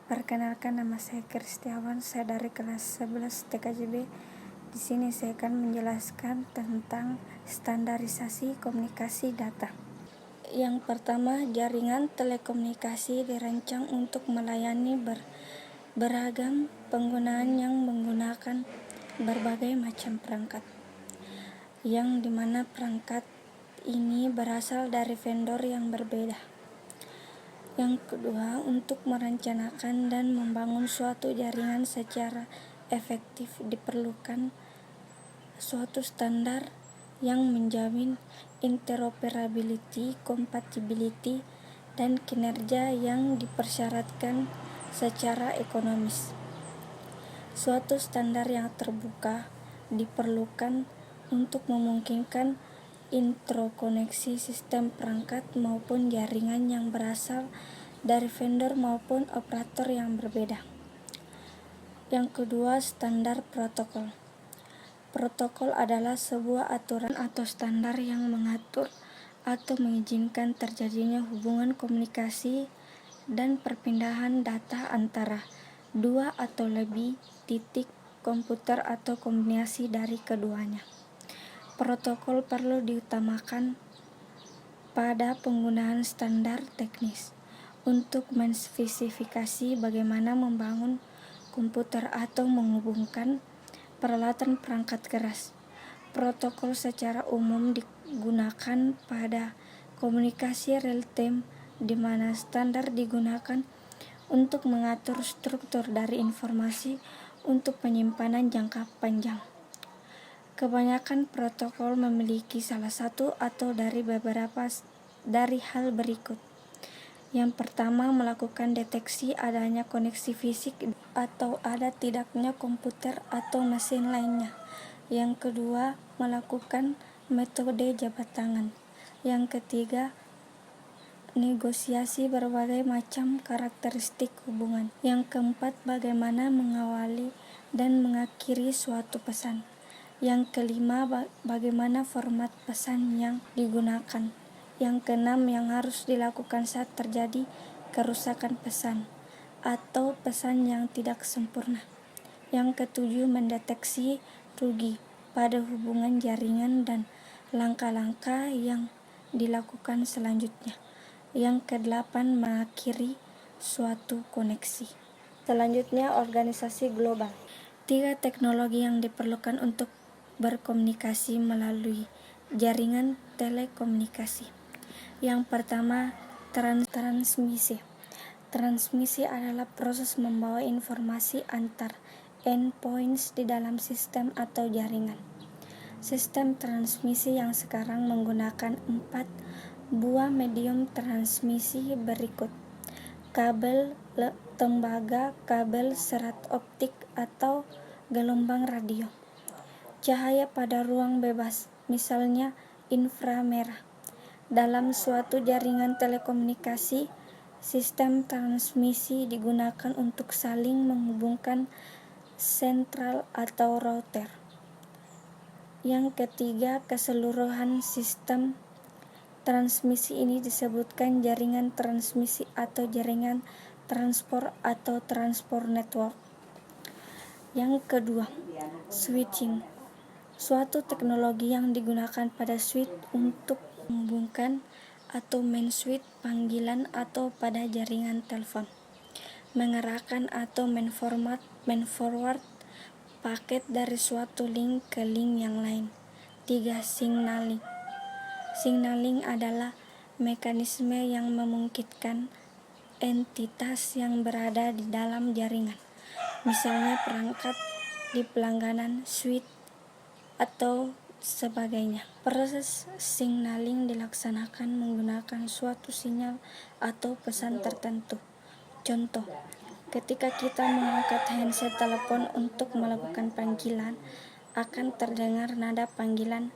Perkenalkan, nama saya Kristiawan, saya dari kelas 11 TKJB. Di sini saya akan menjelaskan tentang standarisasi komunikasi data. Yang pertama, jaringan telekomunikasi dirancang untuk melayani beragam penggunaan yang menggunakan berbagai macam perangkat, yang dimana perangkat ini berasal dari vendor yang berbeda. Yang kedua, untuk merencanakan dan membangun suatu jaringan secara efektif diperlukan suatu standar yang menjamin interoperability, compatibility, dan kinerja yang dipersyaratkan secara ekonomis. Suatu standar yang terbuka diperlukan untuk memungkinkan interkoneksi sistem perangkat maupun jaringan yang berasal dari vendor maupun operator yang berbeda. Yang kedua, standar protokol. Protokol adalah sebuah aturan atau standar yang mengatur atau mengizinkan terjadinya hubungan komunikasi dan perpindahan data antara dua atau lebih titik komputer atau kombinasi dari keduanya. Protokol perlu diutamakan pada penggunaan standar teknis untuk menspesifikasi bagaimana membangun komputer atau menghubungkan peralatan perangkat keras. Protokol secara umum digunakan pada komunikasi real-time, di mana standar digunakan untuk mengatur struktur dari informasi untuk penyimpanan jangka panjang. Kebanyakan protokol memiliki salah satu atau dari beberapa dari hal berikut. Yang pertama, melakukan deteksi adanya koneksi fisik atau ada tidaknya komputer atau mesin lainnya. Yang kedua, melakukan metode jabat tangan. Yang ketiga, negosiasi berbagai macam karakteristik hubungan. Yang keempat, bagaimana mengawali dan mengakhiri suatu pesan. Yang kelima, bagaimana format pesan yang digunakan. Yang keenam, yang harus dilakukan saat terjadi kerusakan pesan atau pesan yang tidak sempurna. Yang ketujuh, mendeteksi rugi pada hubungan jaringan dan langkah-langkah yang dilakukan selanjutnya. Yang kedelapan, mengakhiri suatu koneksi. Selanjutnya, organisasi global. 3 teknologi yang diperlukan untuk berkomunikasi melalui jaringan telekomunikasi. Yang pertama, transmisi. Transmisi adalah proses membawa informasi antar endpoints di dalam sistem atau jaringan. Sistem transmisi yang sekarang menggunakan 4 buah medium transmisi berikut: kabel tembaga, kabel serat optik atau gelombang radio, cahaya pada ruang bebas, misalnya inframerah. Dalam suatu jaringan telekomunikasi, sistem transmisi digunakan untuk saling menghubungkan sentral atau router. Yang ketiga, keseluruhan sistem transmisi ini disebutkan jaringan transmisi atau jaringan transport atau transport network. Yang kedua, switching. Suatu teknologi yang digunakan pada switch untuk menghubungkan atau men-switch panggilan atau pada jaringan telepon, mengarahkan atau men-forward paket dari suatu link ke link yang lain. 3. Signaling. Signaling adalah mekanisme yang memungkinkan entitas yang berada di dalam jaringan, misalnya perangkat di pelangganan, switch, atau sebagainya. Proses signaling dilaksanakan menggunakan suatu sinyal atau pesan tertentu. Contoh, ketika kita mengangkat handset telepon untuk melakukan panggilan, akan terdengar nada panggilan